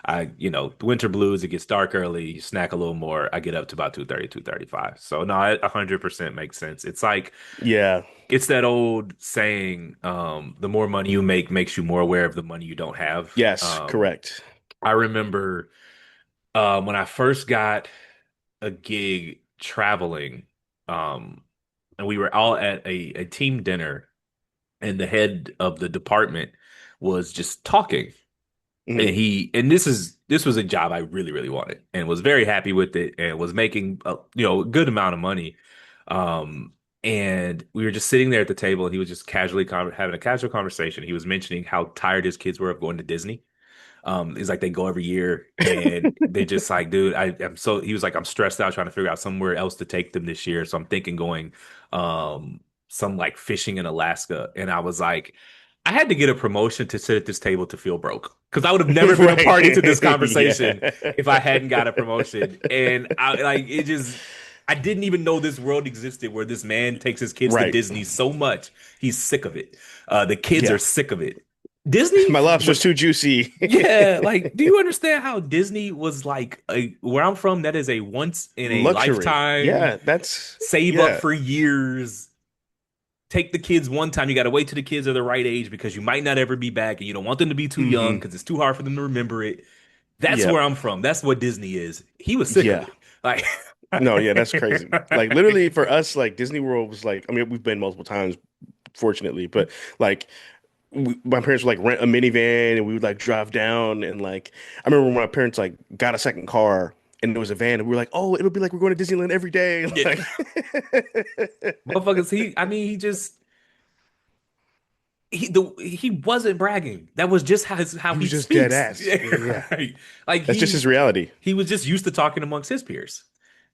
the winter blues, it gets dark early, you snack a little more, I get up to about 230, 235. So no, it 100% makes sense. It's like Yeah. it's that old saying, the more money you make makes you more aware of the money you don't have. Yes, correct. I remember when I first got a gig traveling, um, and we were all at a team dinner, and the head of the department was just talking. And Hmm. this was a job I really, really wanted and was very happy with it and was making a good amount of money. Um, and we were just sitting there at the table and he was just casually having a casual conversation. He was mentioning how tired his kids were of going to Disney. It's like they go every year and they just like, dude, I'm so he was like, I'm stressed out trying to figure out somewhere else to take them this year. So I'm thinking going some like fishing in Alaska. And I was like, I had to get a promotion to sit at this table to feel broke. Because I would have never been a Right. party to this conversation Yeah. if I hadn't got a promotion. And I like it just I didn't even know this world existed where this man takes his kids to Right. Disney so much he's sick of it. The kids are Yeah. sick of it. Disney My lobster's was too juicy. yeah, like, do you understand how Disney was like where I'm from? That is a once in a Luxury. lifetime, Yeah, that's save up yeah. for years, take the kids one time. You got to wait till the kids are the right age because you might not ever be back, and you don't want them to be too young Hmm. because it's too hard for them to remember it. That's where Yep. I'm from. That's what Disney is. He was sick of Yeah. it. Like, No, yeah, that's crazy. Like literally for us, like Disney World was like, I mean, we've been multiple times, fortunately, but like my parents would like rent a minivan and we would like drive down and like I remember when my parents like got a second car and there was a van and we were like, oh, it'll be like we're going to Disneyland every day. yeah, Like motherfuckers. I mean, he wasn't bragging. That was just how he he was just dead speaks. ass. Yeah, Yeah. right. Like That's just his reality. he was just used to talking amongst his peers.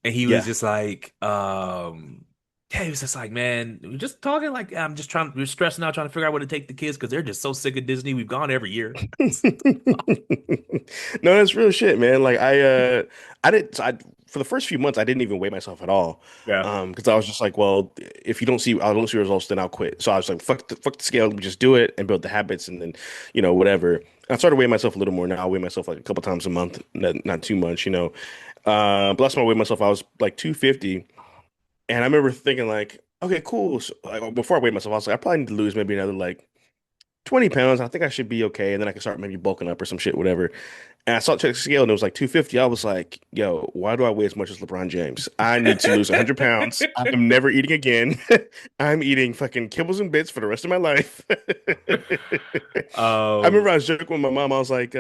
And he was Yeah. just like, yeah, he was just like, man, we're just talking like we're stressing out trying to figure out where to take the kids because they're just so sick of Disney. We've gone every year. No, that's real shit, man. Like I did I for the first few months I didn't even weigh myself at all. Yeah. Because I was just like, well, if you don't see I don't see results, then I'll quit. So I was like, fuck the scale, let me just do it and build the habits and then, whatever. I started weighing myself a little more now. I weigh myself like a couple times a month, not too much. But last time I weighed myself, I was like 250. And I remember thinking like, okay, cool. So, like, before I weighed myself, I was like, I probably need to lose maybe another like 20 pounds. I think I should be okay. And then I can start maybe bulking up or some shit, whatever. And I saw check the scale and it was like 250. I was like, yo, why do I weigh as much as LeBron James? I need to lose 100 pounds. I'm never eating again. I'm eating fucking kibbles and bits for the rest of my life. I remember Um, I was joking with my mom. I was like,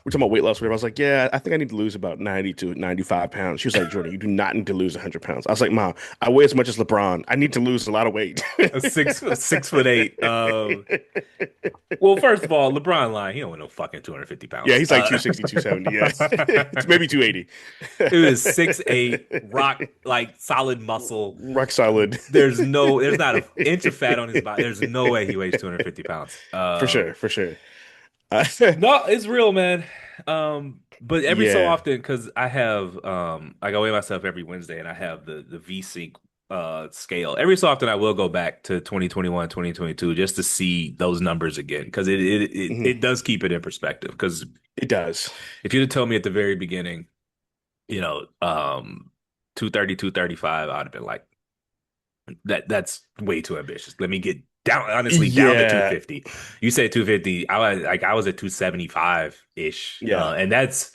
we're talking about weight loss, whatever. I was like, yeah, I think I need to lose about 90 to 95 pounds. She was like, Jordan, you do not need to lose 100 pounds. I was like, Mom, I weigh as much as LeBron. I need to lose a lot of weight. A 6'8". Well, first of all, LeBron lying. He don't want no fucking 250 Yeah, pounds. he's like 260, 270. Yes. It's maybe 280. It is 6'8", rock like solid muscle. Rock solid. There's not an inch of fat on his body. There's no way he weighs 250 pounds. For sure, for sure. No, it's real, man. But every so Yeah. often, because I have I go weigh myself every Wednesday, and I have the V-Sync scale. Every so often, I will go back to 2021, 2022, just to see those numbers again, because Mhm. it does keep it in perspective. Because It does. if you'd have told me at the very beginning, 230, 235, I'd have been like, that's way too ambitious. Let me get down, honestly, down to Yeah. 250. You said 250. I was at 275 ish, Yeah. and that's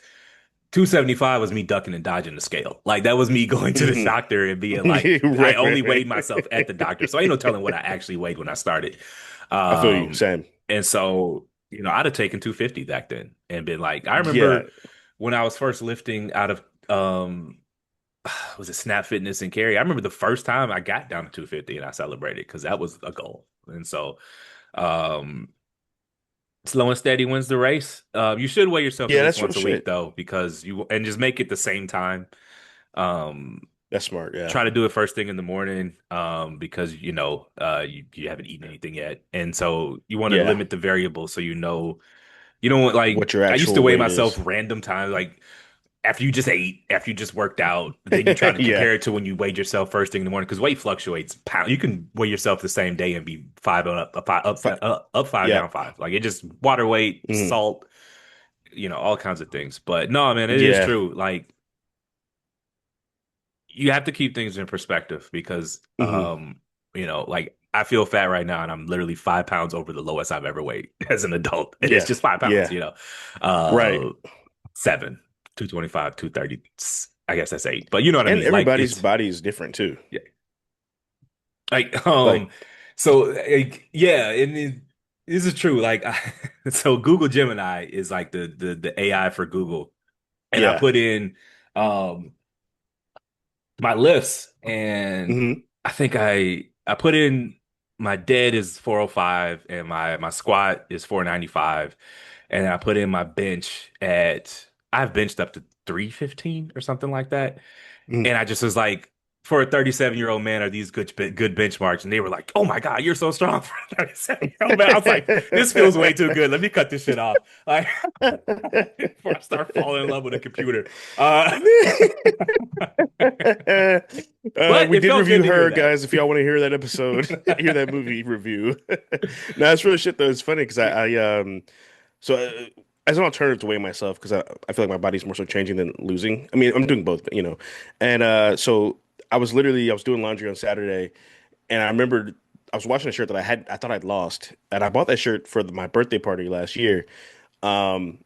275 was me ducking and dodging the scale. Like that was me going to the Mhm. doctor and being like, I Right, only right, weighed right. myself at the doctor, so ain't no telling what I actually weighed when I started. I feel you, Um, Sam. and so I'd have taken 250 back then and been like, I Yeah. remember when I was first lifting out of was it Snap Fitness and Carry? I remember the first time I got down to 250 and I celebrated because that was a goal. And so, um, slow and steady wins the race. You should weigh yourself at Yeah, least that's real once a week shit. though, because and just make it the same time. Um, That's smart. Yeah. Try to do it first thing in the morning, because you haven't eaten anything yet, and so you want to Yeah. limit the variables so you don't want like What your I used to actual weigh weight myself is. random times like after you just ate, after you just worked out, then you try to Yeah. compare it to when you weighed yourself first thing in the morning because weight fluctuates. Pound, you can weigh yourself the same day and be five up, up five, Yeah. down five. Like it just water weight, Mhm. salt, all kinds of things. But no, man, it is Yeah. true. Like you have to keep things in perspective because, Mhm. like I feel fat right now and I'm literally 5 pounds over the lowest I've ever weighed as an adult, and it's Yeah. just 5 pounds. Yeah. Right. 7, 225, 230. I guess that's 8, but you know what I And mean? Like everybody's it's body is different too. yeah, like Like, so like, yeah, and this is true. Like so Google Gemini is like the AI for Google, and I yeah. put in um my lifts, and Hmm. I think I put in my dead is 405 and my squat is 495, and I put in my bench at I've benched up to 315 or something like that. Hmm. And I just was like, for a 37-year-old man, are these good benchmarks? And they were like, oh my God, you're so strong for a 37-year-old man. I was like, this feels way too good. Let me cut this shit off. Like, before I start falling in love with a computer. But We it did felt review good to hear her, that. guys. If y'all want to hear that episode, hear that movie review. No, it's really shit though. It's funny because so as an alternative to weigh myself because I feel like my body's more so changing than losing. I mean, I'm doing both, but and so I was doing laundry on Saturday, and I remembered I was watching a shirt that I thought I'd lost, and I bought that shirt for my birthday party last year. Um,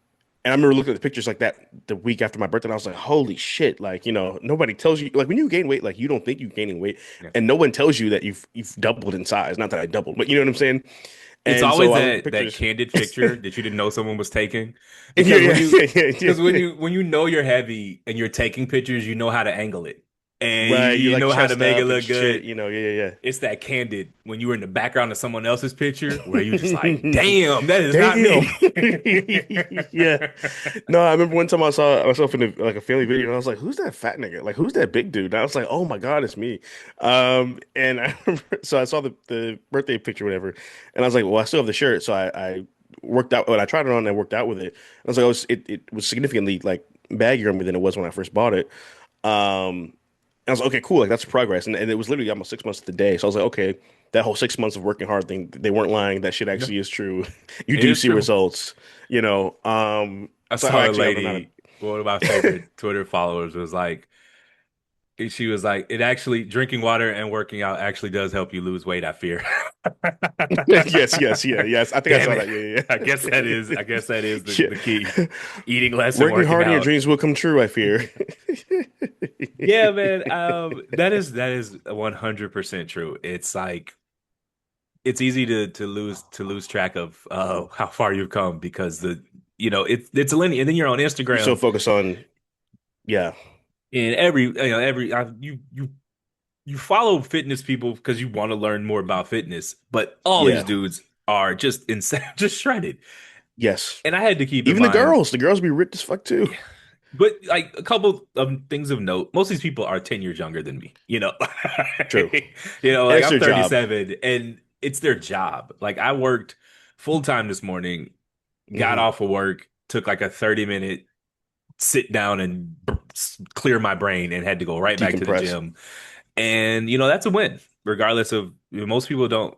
and I remember looking at the pictures like that the week after my birthday, and I was like, holy shit, like, nobody tells you like when you gain weight, like you don't think you're gaining weight, Yeah. and no one tells you that you've doubled in size. Not that I doubled, but you know what I'm saying? It's And so always I looked at that pictures. candid picture that you didn't know someone was taking. Yeah, Because when yeah, you yeah, yeah, because yeah. when you know you're heavy and you're taking pictures, you know how to angle it. And Right, you you like know how to chest make it up and look shit, good. yeah, It's that candid when you were in the background of someone else's picture where you just like, yeah, yeah. damn, that is not Damn. me. Yeah. No, I remember one time I saw myself in like a family video and I was like, who's that fat nigga? Like, who's that big dude? And I was like, oh my God, it's me. And I remember, so I saw the birthday picture, whatever, and I was like, well, I still have the shirt. So I worked out, when I tried it on and I worked out with it. I was like, it was significantly like baggier on me than it was when I first bought it. Um, and I was like, okay, cool. Like that's progress. And it was literally almost 6 months to the day. So I was like, okay, that whole 6 months of working hard thing, they weren't lying. That shit Yeah, actually is true. You it do is see true. results, you know. I So saw a actually, I'm not lady, one of my favorite Twitter followers was like, she was like, it actually, drinking water and working out actually does help you lose weight, I fear. yes, yes, yeah, yes. I think I Damn saw it. that. Yeah, I guess that is yeah. the key. Eating less and Working working hard and your out. dreams will come true, I fear. Yeah, man. That is 100% true. It's like it's easy to lose track of how far you've come because it's a linear. And then you're on You so Instagram, focus on, yeah, and you follow fitness people because you want to learn more about fitness, but all these yeah, dudes are just insane, just shredded. yes. And I had to keep in Even mind, the girls be ripped as fuck too. yeah. But like a couple of things of note, most of these people are 10 years younger than me, True. And Like it's I'm their job. 37 and it's their job. Like I worked full time this morning, got Hmm. off of work, took like a 30-minute sit down and clear my brain and had to go right back to the Decompress. gym. And that's a win, regardless of most people don't,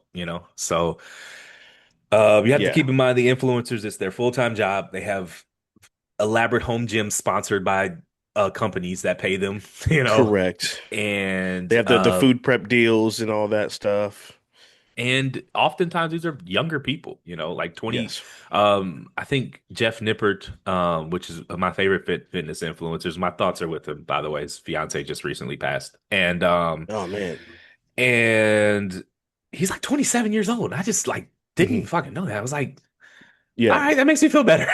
So you have to Yeah, keep in mind the influencers, it's their full-time job. They have elaborate home gyms sponsored by companies that pay them, correct. They and have the food prep deals and all that stuff. oftentimes these are younger people, like 20. Yes. I think Jeff Nippert, which is my favorite fitness influencers. My thoughts are with him, by the way. His fiance just recently passed, Oh man. and he's like 27 years old. I just like didn't even Hmm. fucking know that. I was like, all Yeah. right, that makes me feel better.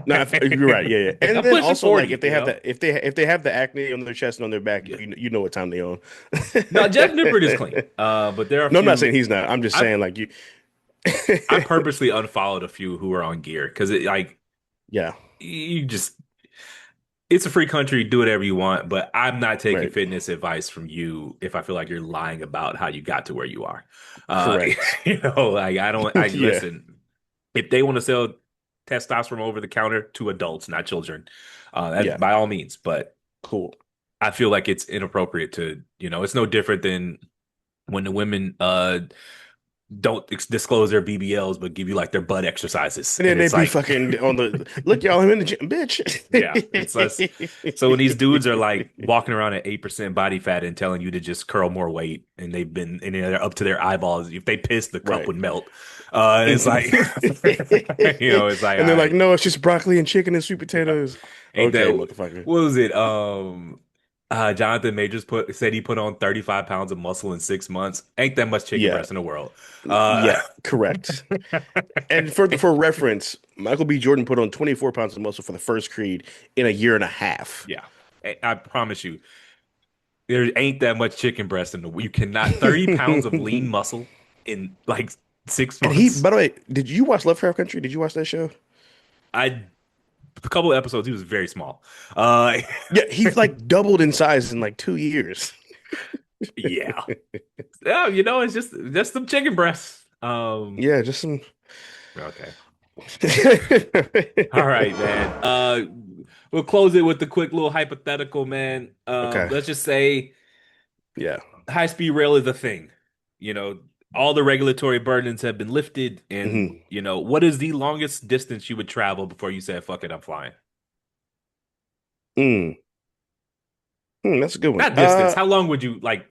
No, you're right. Yeah, yeah. And I'm then pushing also like 40, if they have that if they have the acne on their chest and on their back, Yeah. you know what time they own. No, Jeff Nippert is clean. But there are a No, I'm not saying few. he's not. I'm just I saying like you. I purposely unfollowed a few who were on gear because it like Yeah. you just it's a free country, do whatever you want, but I'm not taking Right. fitness advice from you if I feel like you're lying about how you got to where you are. Uh, Correct. like I Yeah. listen, if they want to sell testosterone over the counter to adults, not children, Yeah. that by all means, but Cool. I feel like it's inappropriate to, it's no different than when the women don't disclose their BBLs, but give you like their butt exercises. And then And they it's be like, fucking on the look, y'all. I'm in the gym, bitch. yeah, it's us. So when these dudes are like walking around at 8% body fat and telling you to just curl more weight, and they're up to their eyeballs, if they piss, the cup Right. would melt. It's Mhm. like, it's like, all And they're like, right, no, it's just broccoli and chicken and sweet yeah. potatoes. Ain't that Okay, motherfucker. what was it? Jonathan Majors said he put on 35 pounds of muscle in 6 months. Ain't that much chicken Yeah. breast in the world. Uh, Yeah, correct. And for reference, Michael B. Jordan put on 24 pounds of muscle for the first Creed in a year and a half. yeah, I promise you, there ain't that much chicken breast in the world. You cannot 30 pounds of lean And muscle in like six he, months. by the way, did you watch Lovecraft Country? Did you watch that show? I A couple of episodes, he was very small. Uh, Yeah, he like doubled in size in like 2 years. yeah, yeah, it's just some chicken breasts. Yeah, just some. Okay. All right, man. We'll close it with the quick little hypothetical, man. Okay. Let's just say Yeah. high speed rail is a thing. You know, all the regulatory burdens have been lifted, and Hmm. what is the longest distance you would travel before you said, "Fuck it, I'm flying"? Mm. That's a good one. Not distance. How long would you like?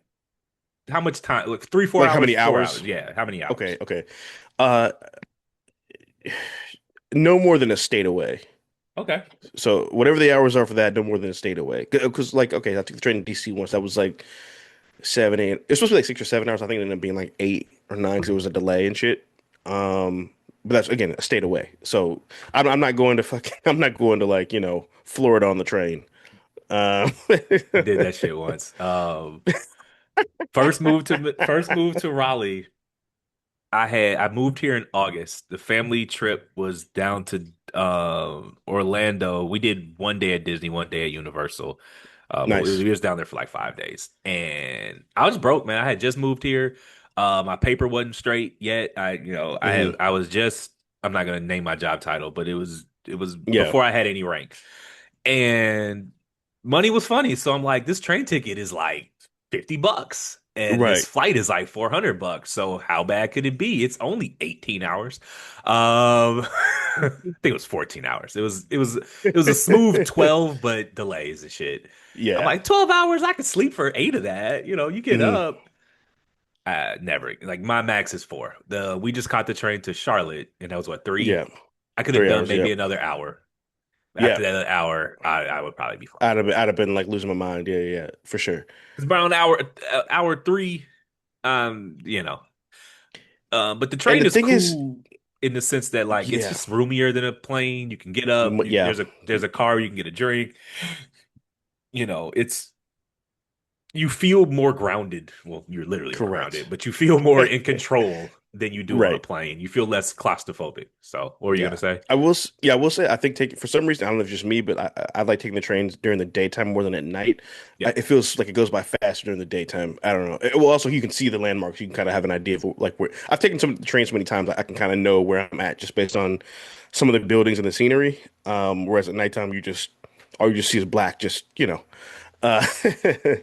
How much time? Like three, four Like how hours, many 4 hours? hours? Yeah. How many hours? Okay, okay. Uh, no more than a state away. Okay. So whatever the hours are for that, no more than a state away. Because like, okay, I took the train to DC once. That was like 7, 8. It's supposed to be like 6 or 7 hours. I think it ended up being like 8 or 9 because there was a delay and shit. But that's again a state away. So I'm not going to fucking. I'm not going to like Florida on the train. Um, I did that shit once. First move to Raleigh. I moved here in August. The family trip was down to Orlando. We did one day at Disney, one day at Universal. But nice. we was down there for like 5 days. And I was broke, man. I had just moved here. My paper wasn't straight yet. Hmm. I was just I'm not gonna name my job title, but it was Yeah. before I had any rank. And money was funny. So I'm like, this train ticket is like $50 and this Right. flight is like $400. So how bad could it be? It's only 18 hours. I think it was 14 hours. It was a smooth 12, but delays and shit. I'm Yeah. like, 12 hours, I could sleep for 8 of that. You get Hmm. up. Never. Like my max is 4. We just caught the train to Charlotte, and that was what, 3? Yeah. I could have Three done hours. maybe Yep. another hour. Yeah. After that hour, I would probably be fine. I'd have been like losing my mind. Yeah. Yeah. For sure. It's around hour 3, um, you know. But the And train the is thing is, cool. in the sense that like it's Yeah. just roomier than a plane. You can get up. Yeah. There's a car. You can get a drink. It's you feel more grounded. Well, you're literally more grounded, Correct. but you feel more in control than you do on a Right. plane. You feel less claustrophobic. So, what were you gonna Yeah. say? Yeah, I will say I think for some reason, I don't know if it's just me, but I like taking the trains during the daytime more than at night. Yeah. It feels like it goes by faster during the daytime. I don't know. Well, also you can see the landmarks. You can kind of have an idea of like where I've taken some of the trains so many times. I can kind of know where I'm at just based on some of the buildings and the scenery. Whereas at nighttime, all you just see is black. Uh,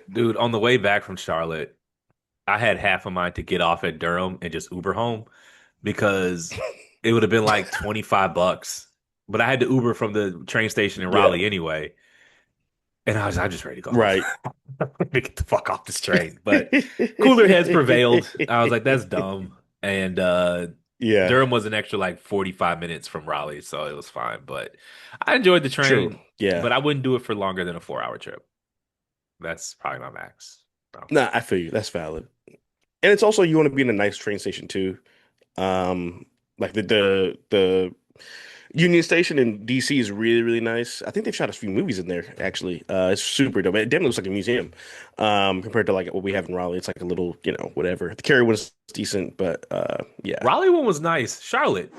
Dude, on the way back from Charlotte, I had half of mine to get off at Durham and just Uber home because it would have been like $25. But I had to Uber from the train station in yeah. Raleigh anyway. And I'm just ready to go home. Right. Let me get the fuck off this train. But cooler heads prevailed. I was like, that's dumb. And Yeah. Durham was an extra like 45 minutes from Raleigh, so it was fine. But I enjoyed the True. train, Yeah. but I wouldn't do it for longer than a 4 hour trip. That's probably my max. So. Nah, I feel you. That's valid. And it's also you want to be in a nice train station too. Like the Union Station in DC is really, really nice. I think they've shot a few movies in there, actually. It's super dope. It definitely looks like a museum. Compared to like what we have in Raleigh. It's like a little, whatever. The Cary one's decent, but yeah. Raleigh one was nice. Charlotte.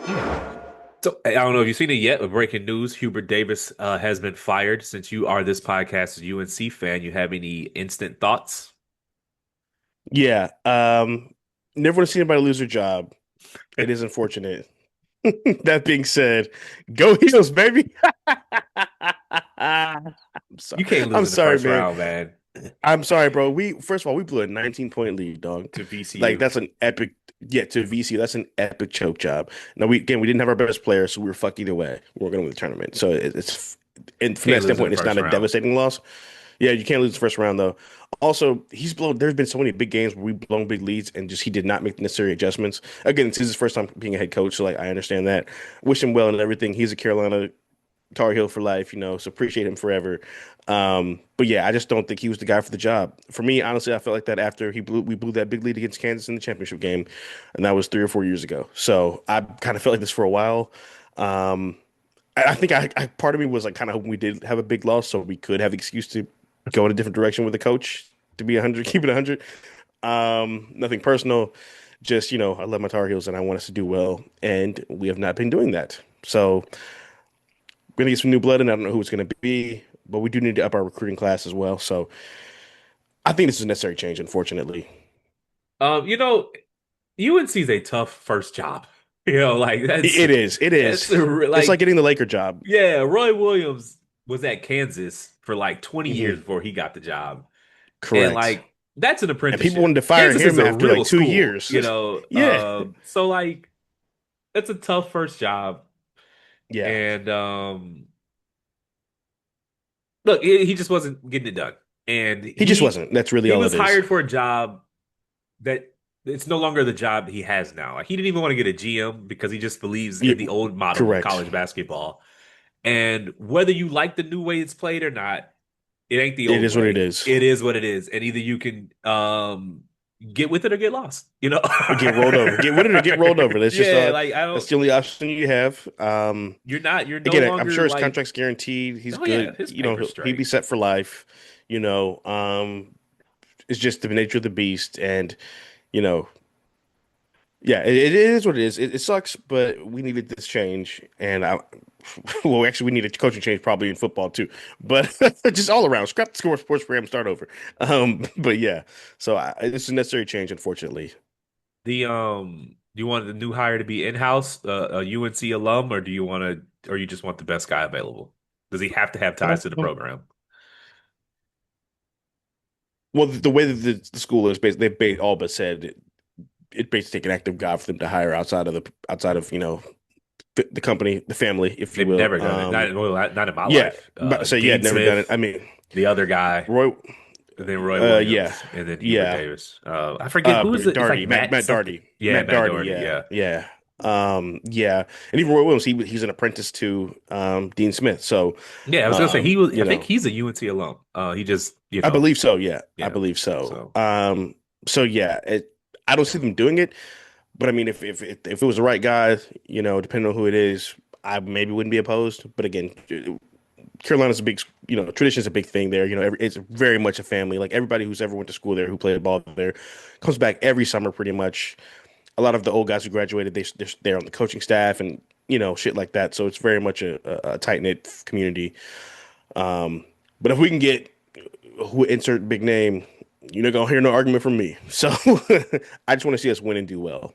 So I don't know if you've seen it yet, but breaking news: Hubert Davis has been fired. Since you are this podcast's UNC fan, you have any instant thoughts? Yeah. Never want to see anybody lose their job. It is unfortunate. That being said, go Heels, baby. I'm sorry. You can't lose I'm in the sorry, first man. round, man, I'm sorry, bro. We first of all we blew a 19-point lead, dog. to Like VCU. that's an epic. Yeah, to VC, that's an epic choke job. Now we didn't have our best player, so we were fucked either way. We we're going to win the tournament, so it's and from Can't that lose in the standpoint, it's first not a round. devastating loss. Yeah, you can't lose the first round though. Also, he's blown. There's been so many big games where we've blown big leads, and just he did not make the necessary adjustments. Again, this is his first time being a head coach, so like I understand that. Wish him well and everything. He's a Carolina Tar Heel for life, so appreciate him forever. But yeah, I just don't think he was the guy for the job. For me, honestly, I felt like that after we blew that big lead against Kansas in the championship game, and that was 3 or 4 years ago. So I kind of felt like this for a while. Um, I think part of me was like kind of hoping we did have a big loss, so we could have excuse to go in a different direction with the coach to be 100, keep it 100. Nothing personal, just I love my Tar Heels and I want us to do well, and we have not been doing that. So we're gonna get some new blood, and I don't know who it's gonna be, but we do need to up our recruiting class as well. So I think this is a necessary change, unfortunately. Um, you know, UNC is a tough first job. Like It is. It that's is. It's like like getting the Laker job. yeah. Roy Williams was at Kansas for like 20 years Hmm. before he got the job, and Correct. like that's an And people wanted apprenticeship. to fire Kansas is him a after like real two school, years. Yeah. So like that's a tough first job, Yeah. and look, he just wasn't getting it done, and He just wasn't. That's really he all was it is. hired for a job that it's no longer the job he has now. Like he didn't even want to get a GM because he just believes Yeah, in the old model of correct. college basketball. And whether you like the new way it's played or not, it ain't the It old is what it way. is. It is what it is. And either you can get with it or get lost, Or get rolled over. Get with it or get rolled over. Yeah, like I That's don't the only option you have. you're no Again, I'm longer sure his like, contract's guaranteed. He's oh yeah, good. his paper's He'll be straight. set for life. You know, um, it's just the nature of the beast, and you know, yeah, it is what it is. It sucks, but we needed this change, and well, actually, we need a coaching change probably in football too, but just all around, scrap the score sports program, start over. But yeah, so it's a necessary change, unfortunately. Do you want the new hire to be in-house, a UNC alum, or or you just want the best guy available? Does he have to have ties to the Um, program? Well, the way that the school is based, all but said it basically take an active guy for them to hire outside of the company, the family, if you They've will. never done it. Not in my Yeah, life. but so yeah, Dean never done it. Smith, I mean, the other guy, Roy, and then Roy Williams, yeah, and then Hubert yeah, Davis. I forget who is it. It's like Darty, Matt Matt something. Darty, Yeah, Matt Matt Darty, Doherty. yeah, Yeah, yeah, yeah, and even Roy Williams, he's an apprentice to Dean Smith, so yeah. I was gonna say he was. you I think know, he's a UNC alum. He just I believe so, yeah, I yeah. believe so. So So yeah, I don't see them doing it. But I mean, if it was the right guy, depending on who it is, I maybe wouldn't be opposed. But again, Carolina's a big, tradition's a big thing there. It's very much a family. Like everybody who's ever went to school there, who played ball there, comes back every summer pretty much. A lot of the old guys who graduated, they're on the coaching staff and shit like that. So it's very much a tight knit community. But if we can get who insert big name, you're not gonna hear no argument from me. So I just want to see us win and do well.